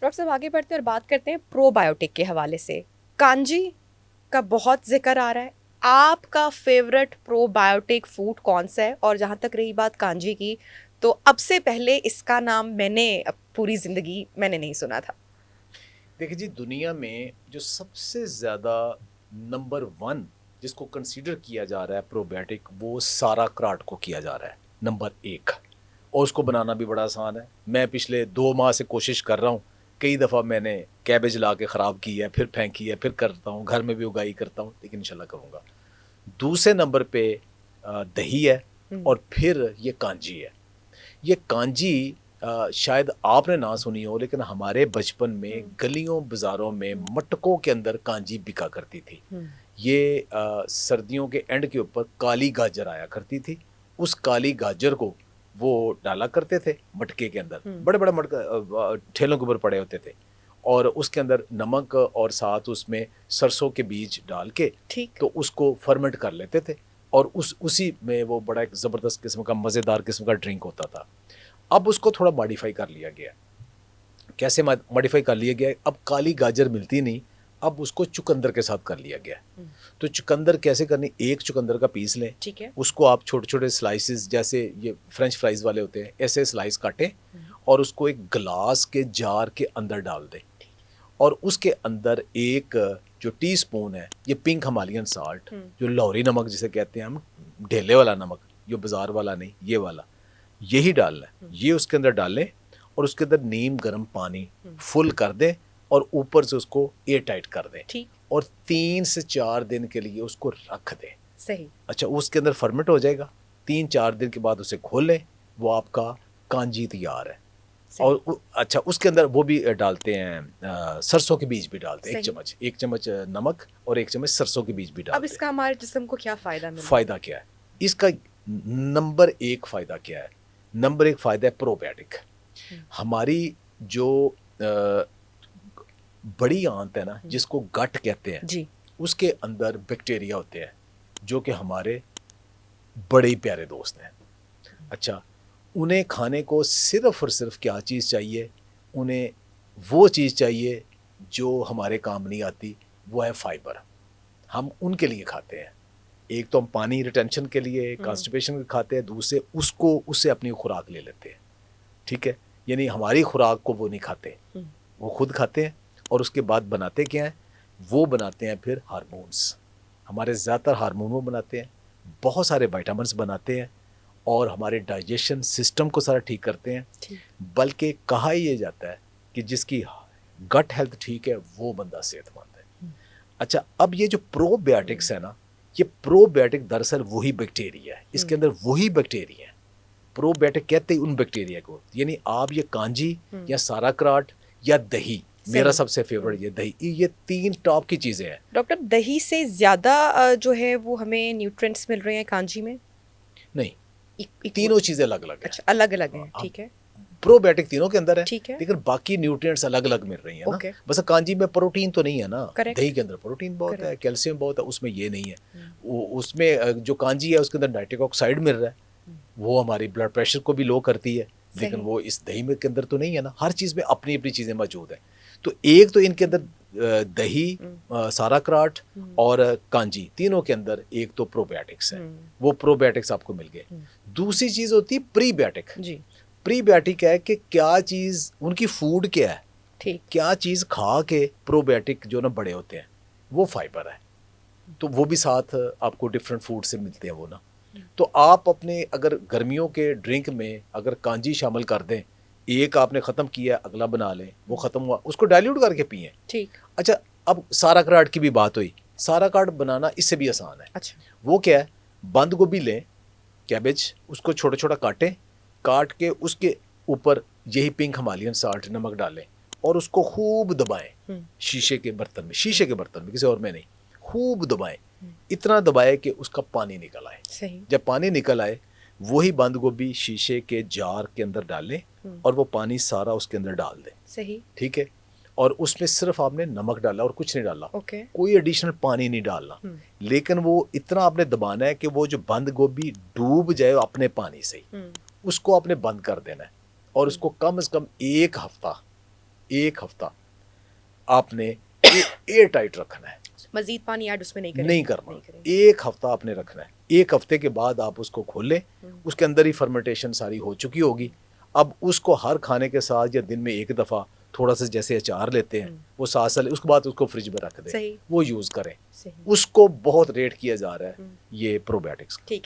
Doctor साहब आगे बढ़ते हैं और बात करते हैं प्रोबायोटिक के हवाले से। कांजी का बहुत जिक्र आ रहा है। आपका फेवरेट प्रोबायोटिक फूड कौन सा है? और जहाँ तक रही बात कांजी की, तो अब से पहले इसका नाम मैंने पूरी ज़िंदगी मैंने नहीं सुना था। देखिए जी, दुनिया में जो सबसे ज़्यादा नंबर वन जिसको कंसीडर किया जा रहा है प्रोबायोटिक, वो सारा क्राट को किया जा रहा है नंबर एक। और उसको बनाना भी बड़ा आसान है। मैं पिछले 2 माह से कोशिश कर रहा हूँ। कई दफ़ा मैंने कैबेज ला के ख़राब की है, फिर फेंकी है, फिर करता हूँ, घर में भी उगाई करता हूँ, लेकिन इंशाल्लाह करूँगा। दूसरे नंबर पे दही है, और फिर ये कांजी है। ये कांजी शायद आपने ना सुनी हो, लेकिन हमारे बचपन में गलियों बाज़ारों में मटकों के अंदर कांजी बिका करती थी। ये सर्दियों के एंड के ऊपर काली गाजर आया करती थी। उस काली गाजर को वो डाला करते थे मटके के अंदर। बड़े बड़े ठेलों के ऊपर पड़े होते थे, और उसके अंदर नमक और साथ उसमें सरसों के बीज डाल के ठीक। तो उसको फर्मेंट कर लेते थे, और उसी में वो बड़ा एक ज़बरदस्त किस्म का, मज़ेदार किस्म का ड्रिंक होता था। अब उसको थोड़ा मॉडिफाई कर लिया गया। कैसे मॉडिफाई कर लिया गया? अब काली गाजर मिलती नहीं, अब उसको चुकंदर के साथ कर लिया गया। तो चुकंदर कैसे करनी? एक चुकंदर का पीस लें, ठीक है। उसको आप छोटे छोटे स्लाइसिस, जैसे ये फ्रेंच फ्राइज वाले होते हैं, ऐसे स्लाइस काटें, और उसको एक ग्लास के जार के अंदर डाल दें, और उसके अंदर एक जो टीस्पून है ये पिंक हिमालयन साल्ट, जो लाहौरी नमक जिसे कहते हैं हम, ढेले वाला नमक, जो बाजार वाला नहीं, ये वाला, यही डालना है। ये उसके अंदर डालें, और उसके अंदर नीम गर्म पानी फुल कर दें, और ऊपर से उसको एयर टाइट कर दें। ठीक। और 3 से 4 दिन के लिए उसको रख दें। सही। अच्छा, उसके अंदर फर्मेंट हो जाएगा। 3-4 दिन के बाद उसे खोल लें, वो आपका कांजी तैयार है। और अच्छा, उसके अंदर वो भी डालते हैं, सरसों के बीज भी डालते हैं। एक चम्मच नमक और 1 चम्मच सरसों के बीज भी अब डालते हैं। इसका हमारे जिस्म को क्या फ़ायदा मिल रहा है? फ़ायदा क्या है इसका? नंबर एक फ़ायदा क्या है? नंबर एक फ़ायदा है प्रोबायोटिक। हमारी जो बड़ी आंत है ना, जिसको गट कहते हैं जी। उसके अंदर बैक्टीरिया होते हैं, जो कि हमारे बड़े ही प्यारे दोस्त हैं। अच्छा, उन्हें खाने को सिर्फ़ और सिर्फ़ क्या चीज़ चाहिए? उन्हें वो चीज़ चाहिए जो हमारे काम नहीं आती, वो है फ़ाइबर। हम उनके लिए खाते हैं। एक तो हम पानी रिटेंशन के लिए, कॉन्स्टिपेशन के खाते हैं, दूसरे उसको उससे अपनी खुराक ले लेते हैं। ठीक है? यानी हमारी खुराक को वो नहीं खाते, वो खुद खाते हैं, और उसके बाद बनाते क्या हैं? वो बनाते हैं फिर हार्मोन्स। हमारे ज़्यादातर हार्मोन वो बनाते हैं, बहुत सारे विटामिन्स बनाते हैं, और हमारे डाइजेशन सिस्टम को सारा ठीक करते हैं। बल्कि कहा ये जाता है कि जिसकी गट हेल्थ ठीक है, वो बंदा सेहतमंद है। अच्छा, अब ये जो प्रोबायोटिक्स है ना, ये प्रोबायोटिक दरअसल वही बैक्टीरिया है, इसके अंदर वही बैक्टीरिया है। प्रोबायोटिक कहते ही उन बैक्टीरिया को, यानी आप ये कांजी या साराक्राट या दही, मेरा सबसे फेवरेट ये दही, ये 3 टॉप की चीज़ें हैं। डॉक्टर, दही से ज़्यादा जो है वो हमें न्यूट्रिएंट्स मिल रहे हैं कांजी में? नहीं, तीनों चीज़ें अलग अलग हैं। अच्छा, अलग अलग हैं। ठीक है। प्रोबायोटिक तीनों के अंदर है, ठीक है। लेकिन बाकी न्यूट्रिएंट्स अलग अलग मिल रही है ना। ओके। बस कांजी में प्रोटीन तो नहीं है ना, करेक्ट। दही के अंदर प्रोटीन बहुत है, कैल्शियम बहुत है, उसमें ये नहीं है। उसमें जो कांजी है उसके अंदर नाइट्रिक ऑक्साइड मिल रहा है, वो हमारी ब्लड प्रेशर को भी लो करती है, लेकिन वो इस दही में के अंदर तो नहीं है ना। हर चीज़ में अपनी अपनी चीज़ें मौजूद है। तो एक तो इनके अंदर दही, साराक्राट और कांजी, तीनों के अंदर एक तो प्रोबायोटिक्स है, वो प्रोबायोटिक्स आपको मिल गए। दूसरी चीज़ होती है प्रीबायोटिक। जी। प्रीबायोटिक है कि क्या चीज़ उनकी फूड क्या है, ठीक। क्या चीज़ खा के प्रोबायोटिक जो ना बड़े होते हैं, वो फाइबर है। तो वो भी साथ आपको डिफरेंट फूड से मिलते हैं वो ना। तो आप अपने अगर गर्मियों के ड्रिंक में अगर कांजी शामिल कर दें, एक आपने ख़त्म किया, अगला बना लें, वो ख़त्म हुआ, उसको डाइल्यूट करके पिएं। ठीक। अच्छा, अब साराक्राट की भी बात हुई। साराक्राट बनाना इससे भी आसान है। अच्छा। वो क्या है? बंद गोभी लें, कैबेज, उसको छोटा छोटा काटें, काट के उसके ऊपर यही पिंक हिमालयन साल्ट, नमक डालें, और उसको खूब दबाएं। शीशे के बर्तन में, किसी और में नहीं, खूब दबाएं। इतना दबाएं कि उसका पानी निकल आए। सही। जब पानी निकल आए, वही बंद गोभी शीशे के जार के अंदर डालें, और वो पानी सारा उसके अंदर डाल दें। सही। ठीक है? और उसमें सिर्फ आपने नमक डाला और कुछ नहीं डाला। ओके। कोई एडिशनल पानी नहीं डालना। लेकिन वो इतना आपने दबाना है कि वो जो बंद गोभी डूब जाए अपने पानी से ही, उसको आपने बंद कर देना है, और उसको कम से कम 1 हफ्ता एक हफ्ता आपने एयर टाइट रखना है, मजीद पानी ऐड उसमें नहीं करेंगे, नहीं करना, एक हफ्ता आपने रखना है। एक हफ्ते के बाद आप उसको खोलें, उसके अंदर ही फर्मेंटेशन सारी हो चुकी होगी। अब उसको हर खाने के साथ या दिन में एक दफ़ा थोड़ा सा जैसे अचार लेते हैं वो साथ साल, उसके बाद उसको फ्रिज में रख दें, वो यूज़ करें। उसको बहुत रेट किया जा रहा है ये प्रोबायोटिक्स। ठीक है।